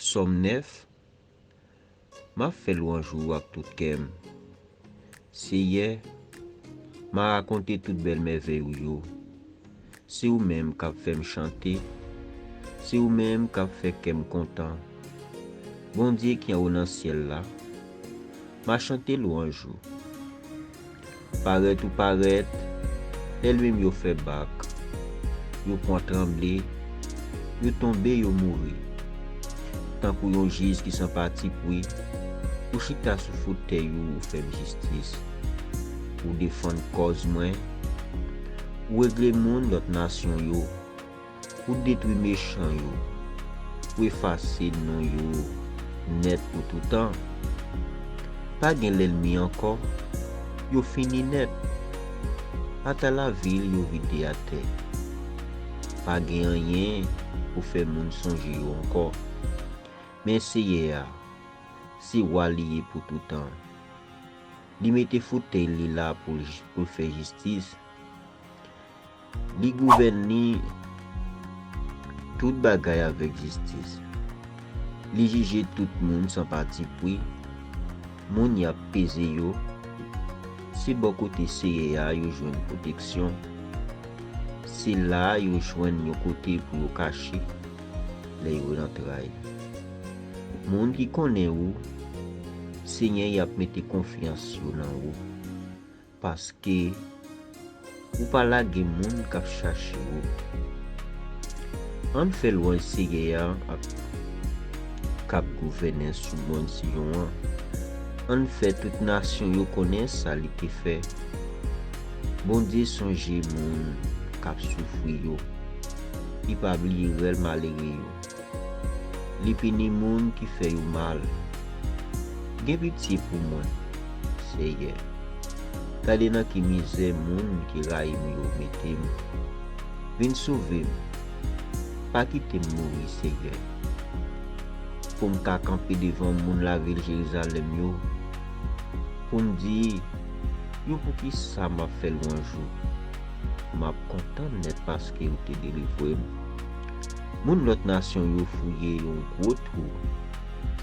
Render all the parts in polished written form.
Somme 9, m'a fait louange ak tout kem. C'est hier, m'a raconté toute belle merveille ou yo. C'est ou même qui fait me chanter. C'est ou même qui fait qu'elle me content. Bon Dieu qui est au dans ciel là, m'a chanté louange ou. Paraît ou paraît, elle-même yo fait bac. Yo point trembler, yo tomber, yo mourir. Tant pour yon juge qui sont partis pour ou chita sous fauteuil ou faire justice, ou défendre cause moins, ou régler monde notre nation yo, ou détruire méchant yo, ou effacer non yo net pour tout temps. Pas gen l'ennemi encore, yo fini net. Ata la ville yo vide à terre. Pas gen rien pour faire monde songer yo encore. Mais c'est hier, c'est walié pour tout temps. Li mette fauteuil li là pour faire justice. Li gouverne tout bagay avec justice. Li juge tout monde sans parti pris. Moun y a pesé yo. Si bon côté c'est ya yo joine protection. C'est là yo joine yo côté pour yo cacher les yo dans travail. Moun qui connaît ou, Seigneur y a mette confiance yo nan ou. Parce que ou pas la gen moun k'ap chercher ou. On fait loin Seigneur k'ap gouverner sous monde si yon. On fait toute nation yo connaît ça li te fait. Bon Dieu songe moun k'ap souffrir yo. Il pas oublier rel malheureux yo. Li pini moun qui fait ou mal. Gen pitié pour moi, Seigneur. Kade nan ki misère moun qui ray yo metem. Vin sauver. Pas quitter mourir, Seigneur. Pour m'ka camper devant moun la ville Jérusalem yo. Pour me dire, yo pour qui ça m'a fait loin jour. M'a content net parce que vous te délivré. Moun l'autre nation yo fouillé yon gros trou.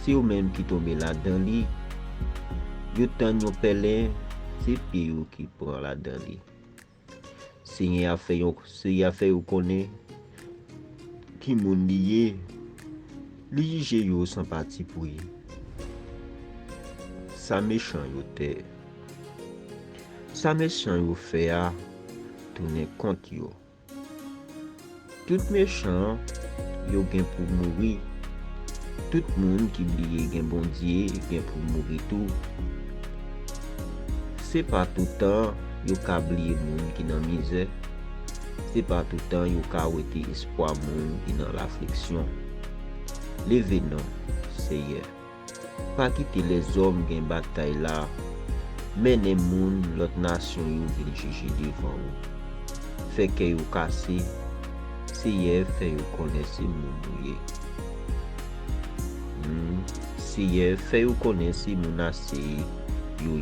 C'est eux même qui tombe là-dedans li. Yo tan yon pelin, c'est pied yo qui prend là-dedans li. Seigneur a fait yon connaît qui moun lié. Li juge yo sans parti pour y. Ça méchant yo te. Ça méchant yo fait a tourner contre yo. Tout méchant yo gen pour mourir. Tout monde qui oublié gen bon Dieu gen pour mourir tout. C'est pas tout temps yo ka oublier monde qui dans misère. C'est pas tout temps yo ka wete espoir monde qui dans l'affliction. Levez non, Seigneur. Pas quitter les hommes gen bataille là. Menez monde l'autre nation yo vin juger devant ou. Fait que yo cassé. Seigneur fait yo connaître moun yo. Seigneur fait yo connaître moun assez yo.